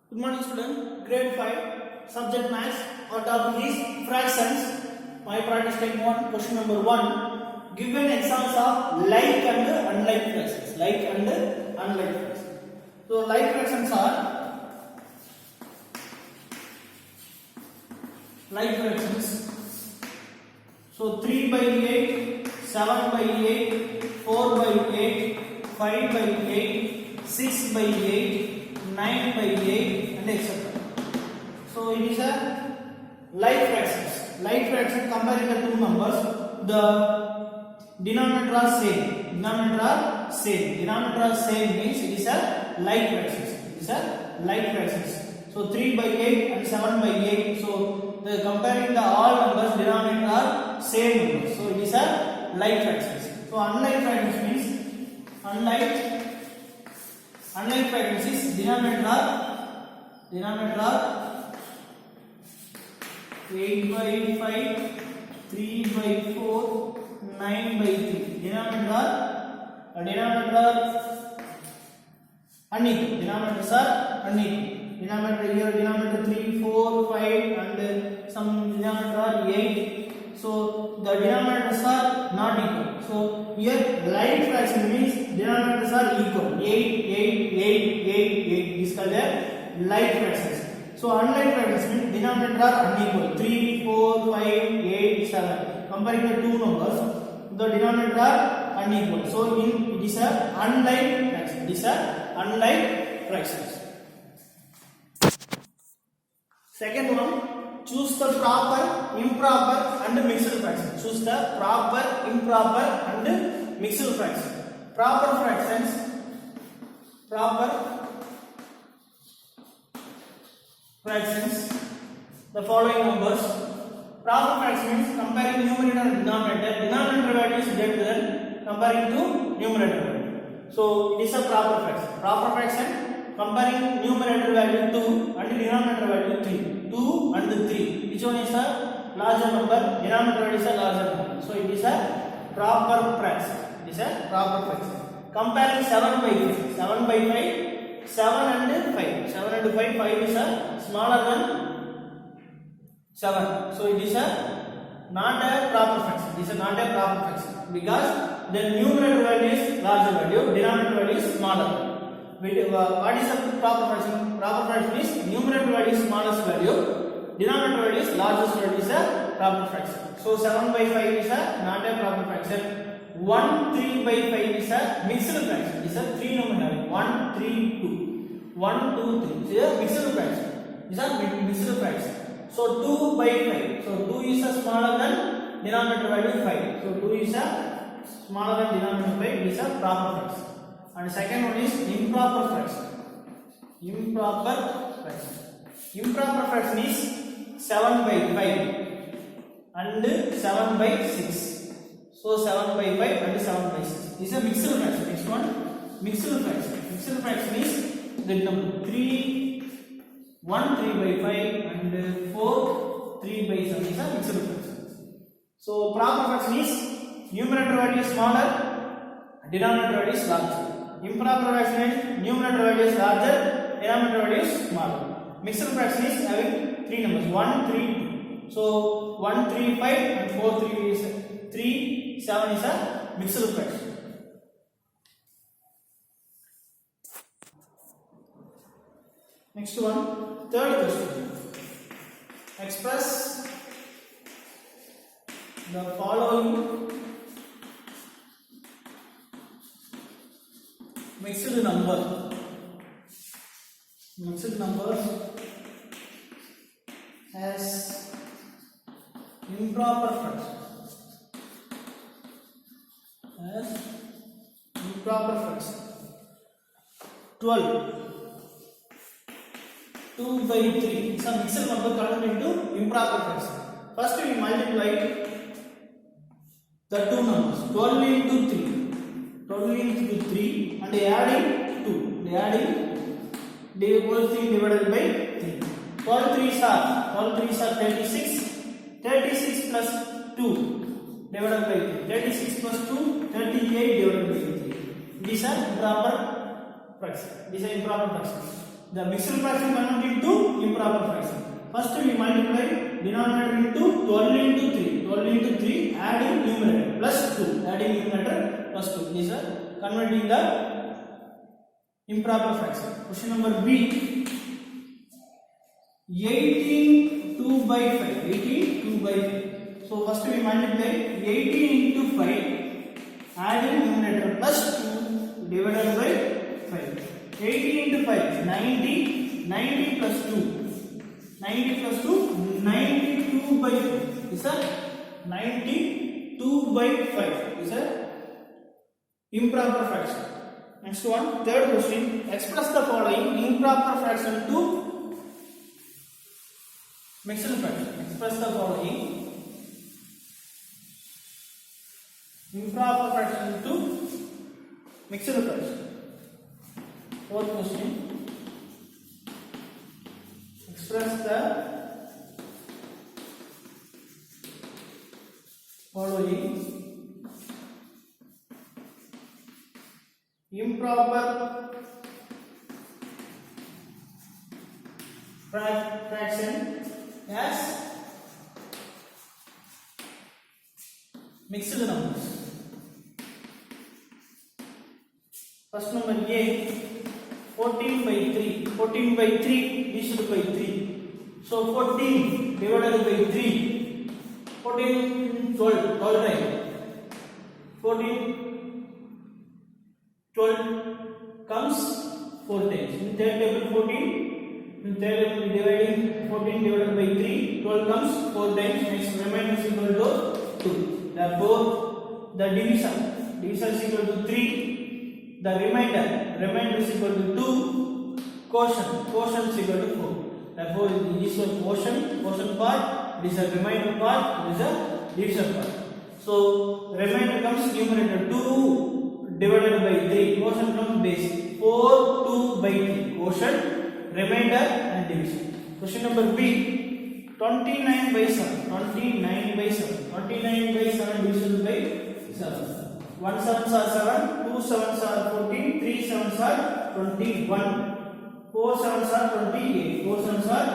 Good morning student, grade 5, subject maths. Our topic is fractions. My practice take 1, question number 1. Given examples of like and unlike fractions. Like and unlike fractions. So like fractions are like fractions. So 3 by 8, 7 by 8, 4 by 8, 5 by 8, 6 by 8, 9 by 8 and etc. So it is a like fractions. Like fraction comparing the two numbers, the denominator are same. Denominator are same. Denominator are same means it is a like fractions. It is a like fractions. So 3 by 8 and 7 by 8. So the comparing the all numbers denominator are same numbers. So it is a like fractions. So unlike fractions means unlike fractions is denominator are 8 by 5, 3 by 4, 9 by 3. Denominator are unequal. Denominators are unequal. Denominator here, denominator 3, 4, 5 and some denominator are 8. So the denominators are not equal. So here like fraction means denominators are equal. 8, 8, 8, 8, 8 is called a like fractions. So unlike fractions means denominators are unequal. 3, 4, 5, 8, 7. Comparing the two numbers, the denominators are unequal. So it is a unlike fraction. It is a unlike fractions. Second one, choose the proper, improper and mixed fraction. Choose the proper, improper and mixed fraction. Proper fractions, the following numbers. Proper fraction means comparing numerator and denominator. Denominator value is greater than comparing to numerator value. So it is a proper fraction. Proper fraction comparing numerator value 2 and denominator value 3. 2 and 3. Which one is a larger number? Denominator value is a larger number. So it is a proper fraction. It is a proper fraction. Comparing 7 by 5. 7 by 5. 7 and 5. 7 and 5. 5 is a smaller than 7. So it is a not a proper fraction. It is a not a proper fraction because the numerator value is larger value, denominator value is smaller. What is the proper fraction? Proper fraction is numerator value is smallest value, denominator value is largest value is a proper fraction. So 7 by 5 is a not a proper fraction. 1, 3 by 5 is a mixed fraction. It is a 3 number. 1, 3, 2. 1, 2, 3. It is a mixed fraction. It is a mixed fraction. So 2 by 5. So 2 is a smaller than denominator value 5. So 2 is a smaller than denominator 5. It is a proper fraction. And second one is improper fraction. Improper fraction is 7 by 5 and 7 by 6. So 7 by 5 and 7 by 6. This is a mixed fraction. Next one, mixed fraction. Mixed fraction is the number 3, 1, 3 by 5 and 4, 3 by 7 is a mixed fraction. So proper fraction is numerator value is smaller, denominator value is larger. Improper fraction is numerator value is larger, denominator value is smaller. Mixed fraction is having 3 numbers 1, 3, 2. So 1, 3, 5 and 4, 3 is 3, 7 is a mixed fraction. Next one, third question. Express the following mixed numbers as improper fraction. 12, 2 by 3 is a mixed number converted into improper fraction. First we multiply the two numbers 12 into 3 and adding 2. The whole thing divided by 3. 12 3s are 36. 36 plus 2 divided by 3. 36 plus 2, 38 divided by 3. These are improper fraction. The mixed fraction convert into improper fraction. First we multiply denominator into 12 into 3. 12 into 3 adding numerator plus 2. Adding numerator plus 2. These are converting the improper fraction. Question number B. 18 2 by 5. 18 2 by 5. So first we multiply 18 into 5 adding numerator plus 2 divided by 5. 18 into 5 90. 90 plus 2. 90 plus 2 92 by 5. Is that 92 by 5? Is that improper fraction? Next one, third question. Express the following improper fraction to mixed fraction. Express the following improper fraction to mixed fraction. Fourth question. Express the following improper fraction as mixed numbers. First number A, 14 by 3. 14 by 3 divided by 3. So 14 divided by 3. 14 12 times. 14 12 comes 4 times. In third table 14. In third table dividing 14 divided by 3. 12 comes 4 times. Next remainder is equal to 2. Therefore the division is equal to 3. The remainder is equal to 2. Quotient is equal to 4. Therefore this is a quotient part, this is a remainder part, this is a division part. So remainder comes numerator 2 divided by 3. Quotient comes base 4 2 by 3. Quotient, remainder and division. Question number B. 29 by 7. 29 by 7. 29 by 7 divided by 7. 1 sevens are 7, 2 sevens are 14, 3 sevens are 21, 4 sevens are 28, 4 sevens are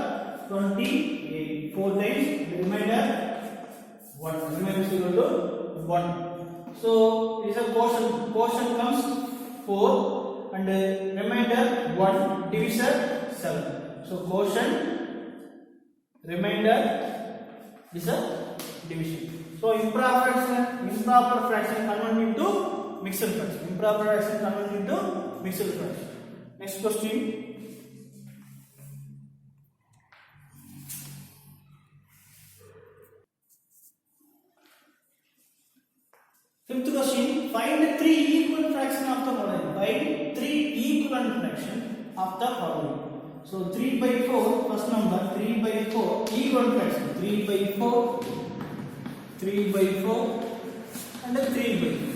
28. 4 times remainder 1. Remainder is equal to 1. So it is a quotient comes 4 and remainder 1, divisor 7. So quotient, remainder is a division. So improper fraction convert into mixed fraction. Improper fraction convert into mixed fraction. Next question. Fifth question. Find 3 equal fraction of the following. Find 3 equivalent fraction of the following. So 3 by 4. First number 3 by 4 equivalent fraction. 3 by 4. 3 by 4 and 3 by 4.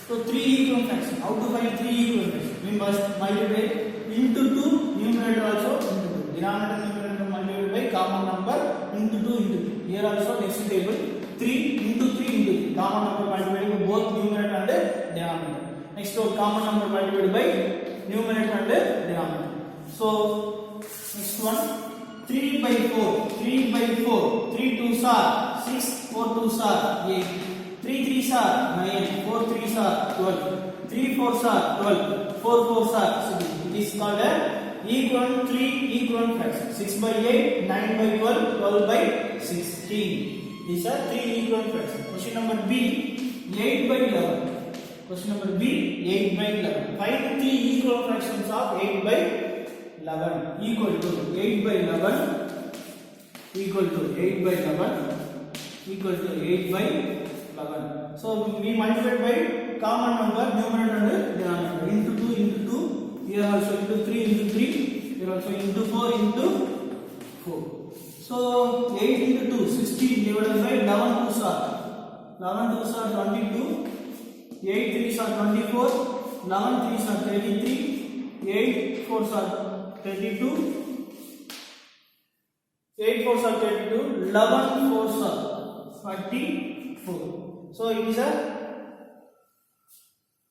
So 3 equal fraction. How to find 3 equal fraction? We must multiply into 2, numerator also into 2. Denominator numerator multiplied by common number into 2 into 3. Here also next table 3 into 3 into 3. Common number multiplied by both numerator and denominator. Next one common number multiplied by numerator and denominator. So next one 3 by 4, 3 by 4, 3 2s are 6, 4 2s are 8, 3 3s are 9, 4 3s are 12, 3 4s are 12, 4 4s are 16. It is called a equivalent 3 equivalent fraction. 6 by 8, 9 by 12, 12 by 16. These are 3 equivalent fractions. Question number B, 8 by 11. Question number B, 8 by 11. Find 3 equal fractions of 8 by 11 equal to 8 by 11 equal to 8 by 11 equal to 8 by 11. So we multiply by common number numerator and denominator into 2 into 2. Here also into 3 into 3. Here also into 4 into 4. So 8 into 2 16 divided by 11 2s are 22. 8 3s are 24. 11 3s are 33. 8 4s are 32. 8 4s are 32. 11 4s are 44. So it is a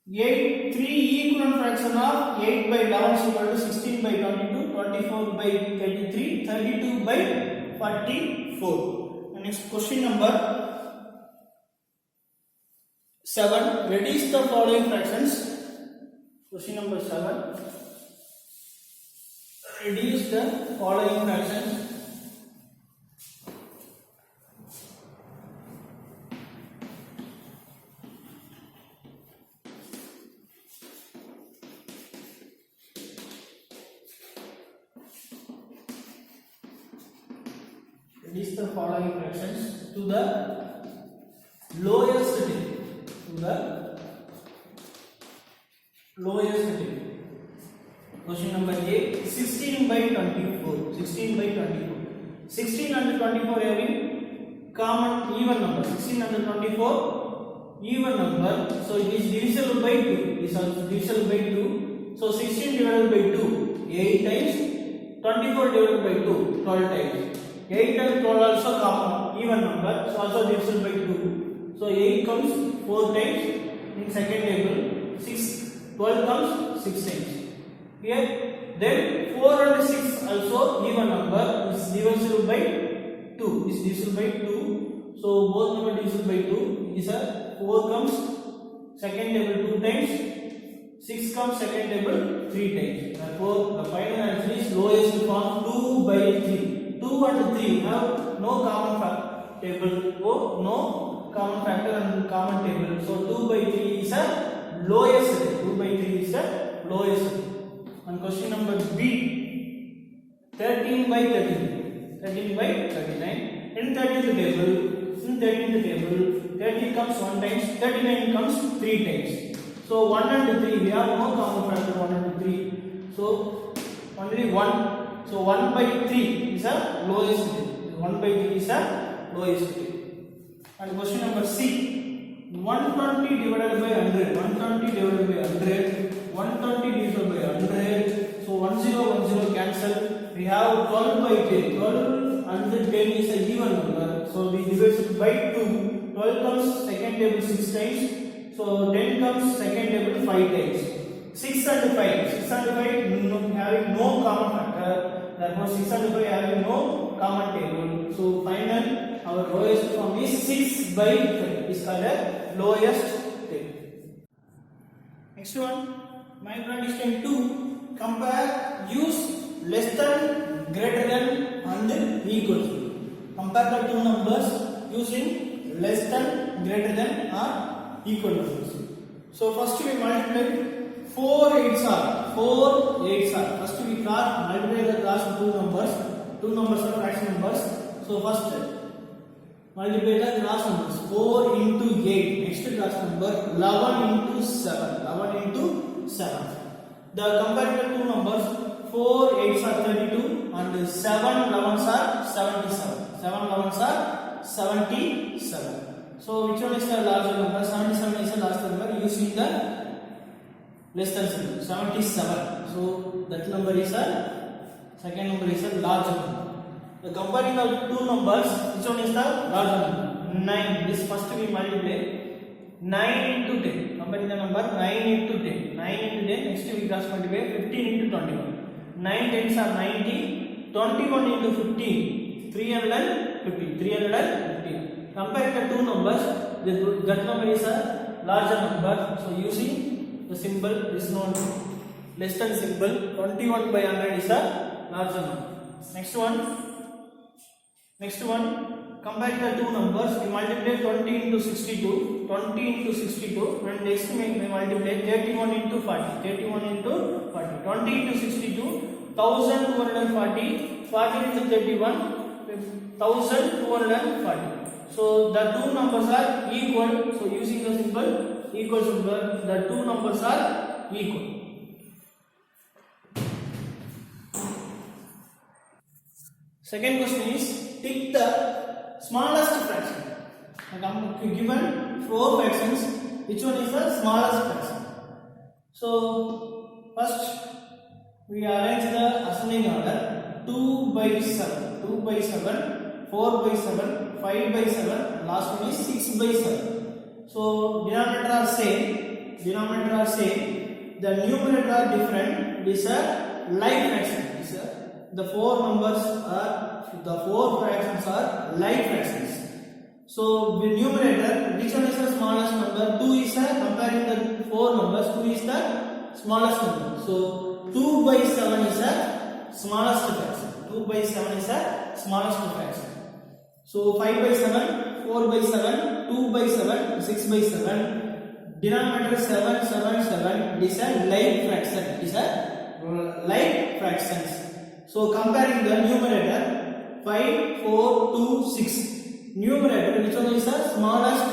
Three equivalent fraction of 8 by 11 is equal to 16 by 22, 24 by 33, 32 by 44. And next question number 7. Reduce the following fractions. Question number 7. Reduce the following fractions. Reduce the following fractions to the lowest digit. To the lowest digit. Question number 8. 16 by 24. 16 by 24. 16 and 24 having common even number. 16 and 24 even number. So it is divisible by 2. It is also divisible by 2. So 16 divided by 2 8 times. 24 divided by 2 12 times. 8 and 12 also common even number. So also divisible by 2. So 8 comes 4 times in second table. 12 comes 6 times. Here, then 4 and 6 also even number is divisible by 2. Is divisible by 2. So both number divisible by 2. Is a 4 comes second table 2 times. 6 comes second table 3 times. Therefore, the final answer is lowest form 2 by 3. 2 and 3 have no common table. Oh, no common factor and common table. So 2 by 3 is a lowest. 2 by 3 is a lowest. And question number B, 13 by 39. 13 by 39. In 13th table, 30 comes 1 times, 39 comes 3 times. So 1 and 3, we have no common factor 1 and 3. So only 1. So 1 by 3 is a lowest digit. 1 by 3 is a lowest digit. And question number C, 120 divided by 100. 120 divided by 100. 120 divided by 100. So 10 cancel. We have 12 by 10. 12 and 10 is a even number. So we divide it by 2. 12 comes second table 6 times. So 10 comes second table 5 times. 6 and 5. 6 and 5 having no common factor. Therefore 6 and 5 having no common table. So final our lowest form is 6 by 5. Is called a lowest table. Next one. Microdistant 2. Compare, use less than, greater than and equal to. Compare the two numbers using less than, greater than or equal numbers. So first we multiply 4 8s are 4 8s are. First we multiply the cross of two numbers. Two numbers are fraction numbers. So first multiply the cross numbers. 4 into 8. Next cross number 11 into 7. 11 into 7. The comparative two numbers 4 8s are 32 and 7 11s are 77. 7 11s are 77. So which one is the larger number? 77 is the larger number using the less than symbol. 77. So that number is a second number is a larger number. The comparing of two numbers, which one is the larger number? 9. This first we multiply 9 into 10. Comparing the number 9 into 10. 9 into 10. Next we cross multiply 15 into 21. 9 tens are 90. 21 into 15. 350. 350. Comparing the two numbers, that number is a larger number. So using the symbol is known less than symbol. 21 by 100 is a larger number. Next one. Comparing the two numbers, we multiply 20 into 62, 20 into 62, and next we multiply 31 into 40, 31 into 40, 20 into 62, 1240, 40 into 31, 1240. So the two numbers are equal. So using the symbol equal symbol, the two numbers are equal. Second question is, take the smallest fraction. Given 4 fractions, which one is the smallest fraction? So first we arrange the ascending order. 2 by 7, 2 by 7, 4 by 7, 5 by 7, and last one is 6 by 7. So denominator are same. denominator are same, the numerator are different. It is a like fraction. The four fractions are like fractions. So the numerator, which one is the smallest number? 2 is comparing the four numbers. 2 is the smallest number. So 2 by 7 is the smallest fraction. 2 by 7 is the smallest fraction. So 5 by 7, 4 by 7, 2 by 7, 6 by 7. Denominator 7, 7, 7. It is a like fraction. It is a like fractions. So comparing the numerator 5, 4, 2, 6. Numerator, which one is the smallest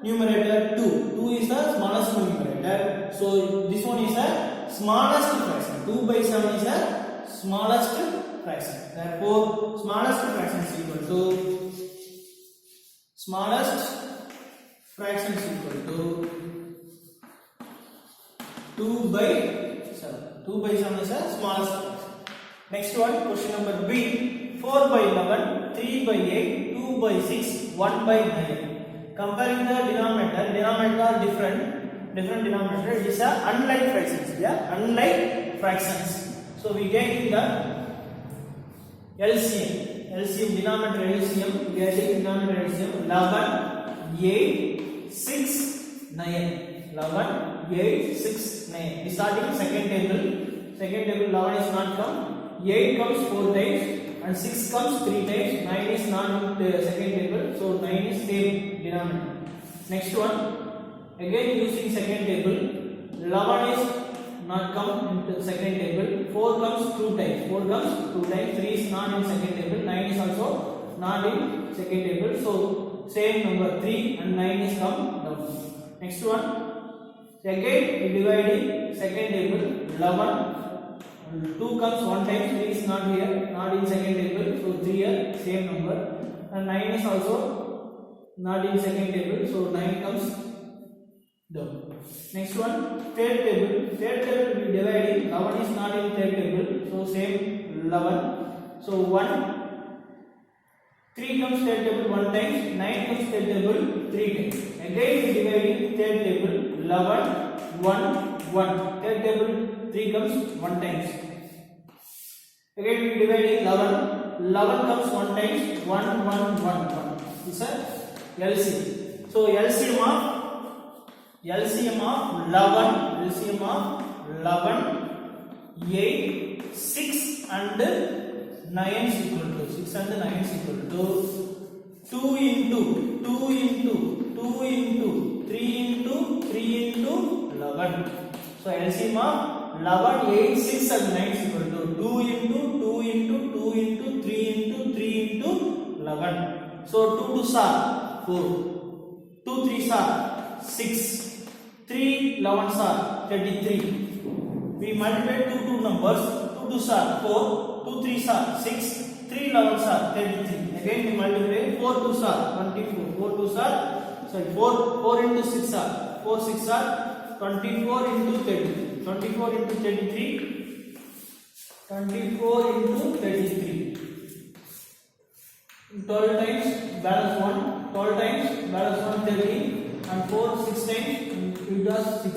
numerator? 2. 2 is the smallest numerator. So this one is the smallest fraction. 2 by 7 is the smallest fraction. Therefore, smallest fraction is equal to 2 by 7. 2 by 7 is the smallest fraction. Next one, question number B. 4 by 11, 3 by 8, 2 by 6, 1 by 9. Comparing the denominator are different denominator. It is a unlike fractions. Yeah, unlike fractions. So we get the LCM denominator LCM. We get the denominator LCM 11, 8, 6, 9. 11, 8, 6, 9. We start in second table. Second table 11 is not come. 8 comes 4 times. And 6 comes 3 times. 9 is not in the second table, so 9 is same denominator. Next one, again using second table, 11 is not come into second table. 4 comes 2 times. 4 comes 2 times. 3 is not in second table. 9 is also not in second table. So same number 3 and 9 is come down. Next one, again we divide in second table 11. 2 comes 1 time, 3 is not here, not in second table, so 3 here, same number. And 9 is also not in second table, so 9 comes down. Next one, third table. Third table we divide in, 11 is not in third table, so same 11. So 1, 3 comes third table 1 time, 9 comes third table 3 times. Again we divide in third table 11, 1, 1. Third table 3 comes 1 times. Again we divide in 11. 11 comes 1 times. 1, 1, 1, 1. This is LCM. So LCM of 11, 8, 6 and 9 is equal to 6 and 9 is equal to 2 into 2 into 2 into 3 into 3 into 11. So LCM of 11, 8, 6 and 9 is equal to 2 into 2 into 2 into 3 into 3 into 11. So 2 2s are 4, 2 3s are 6, 3 11s are 33. We multiply 2 numbers, 2 2s are 4, 2 3s are 6, 3 11s are 33. Again we multiply 4 2s are 24, 4 2s are, sorry, 4 into 6 are, 4 6 are 24 into 33. 24 into 33. 24 into 33. 12 times balance 1. 12 times balance 1 13. And 4 6 times it does 6.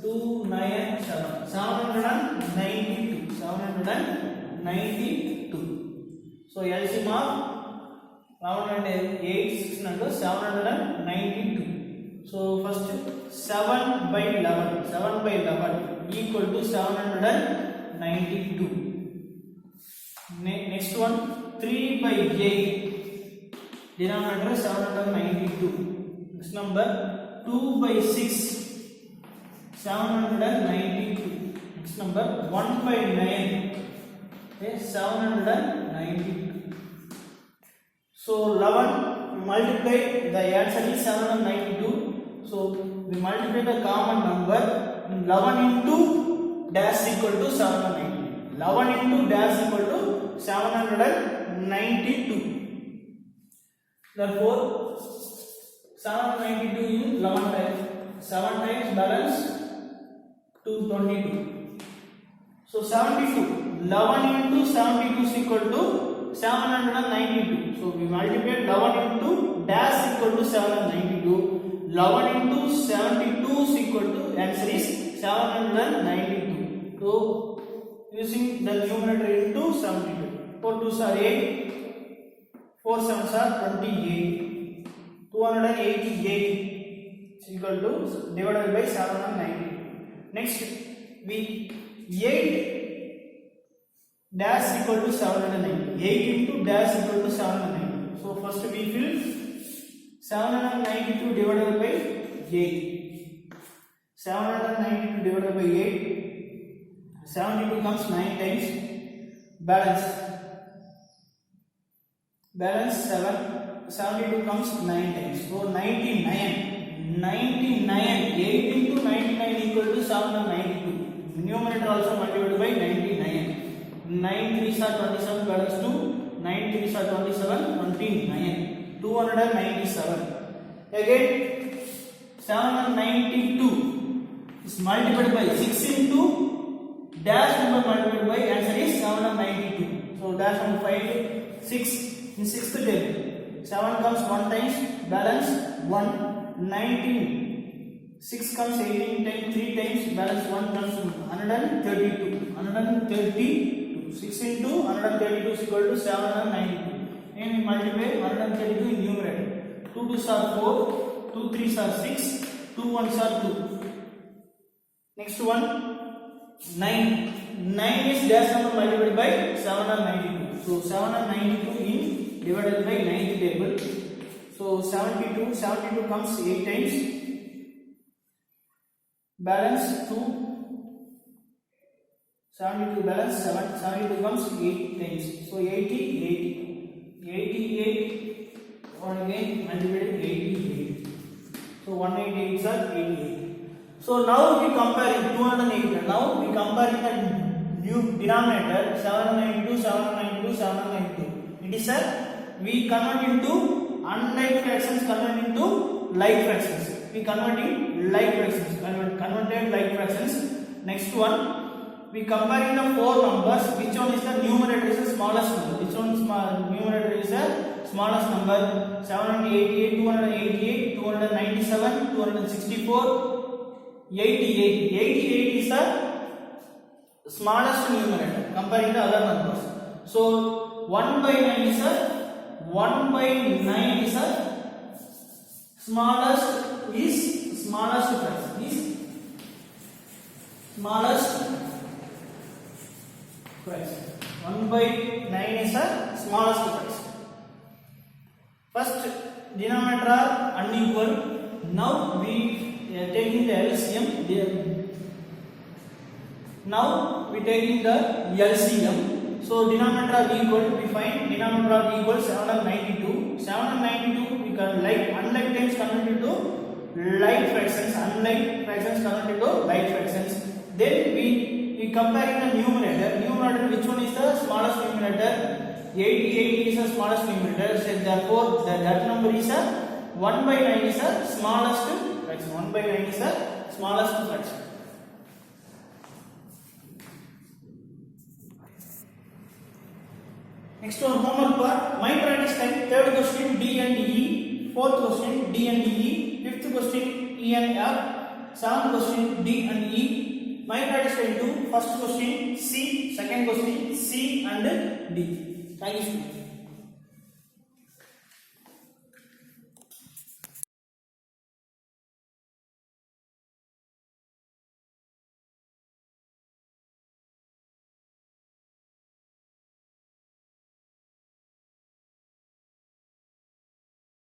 2 9 7. 792. 792. So LCM of 11 and 8 6 numbers 792. So first 7 by 11. 7 by 11 equal to 792. Next one, 3 by 8. Denominator 792. Next number 2 by 6. 792. Next number 1 by 9. Okay, 792. So 11 we multiply, the answer is 792. So we multiply the common number. 11 into dash equal to 792. 11 into dash equal to 792. Therefore 792 in 11 times. 7 times balance 222. So 72. 11 into 72 is equal to 792. So we multiply 11 into dash equal to 792. 11 into 72 is equal to, answer 792. So using the numerator into 72. 4 2s are 8, 4 7s are 28. 288 is equal to divided by 790. Next, we 8 dash equal to 790. 8 into dash equal to 790. So first we fill 792 divided by 8. 792 divided by 8. 72 comes 9 times. Balance 7. 72 comes 9 times. So 99. 8 into 99 equal to 792. Numerator also multiplied by 99. 9 3s are 27, balance 2. 9 3s are 27, 29. 297. Again 792 is multiplied by 6 into dash number multiplied by answer is 792. So dash number 5 6 in 6th table. 7 comes 1 times, balance 1. 19. 6 comes 18 times, 3 times, balance 1 comes 132. 132. 6 into 132 is equal to 792. And we multiply 132 in numerator. 2 2s are 4, 2 3s are 6, 2 1s are 2. Next one, 9. 9 is dash number multiplied by 792. So 792 in divided by 9th table. So 72 comes 8 times, balance 2. 72 balance 7. 72 comes 8 times. So 88 or again multiplied 88. So 188 are 88. So now we compare 208. Now we compare the new denominator 792, 792, 792. It is a we convert into unlike fractions, convert into like fractions. We converting like fractions. Converted like fractions. Next one, we comparing the 4 numbers. Which one is the numerator is the smallest number? Which one numerator is the smallest number? 788, 288, 297, 264, 88. 88 is the smallest numerator comparing the other numbers. So 1 by 9 is a smallest fraction. Is smallest fraction. 1 by 9 is a smallest fraction. First denominator are unequal. Now we taking the LCM. Now we taking the LCM. So denominator are equal. We find denominator are equal 792. 792 we can like unlike times convert into like fractions. Unlike fractions convert into like fractions. Then we comparing the numerator. Numerator, which one is the smallest numerator? 88 is the smallest numerator. So therefore that number is a 1 by 9 is the smallest fraction. 1 by 9 is the smallest fraction. Next one, homework part. My practice time. Third question D and E. Fourth question D and E. Fifth question E and F. Seventh question D and E. My practice time 2. First question C. Second question C and D. Thank you.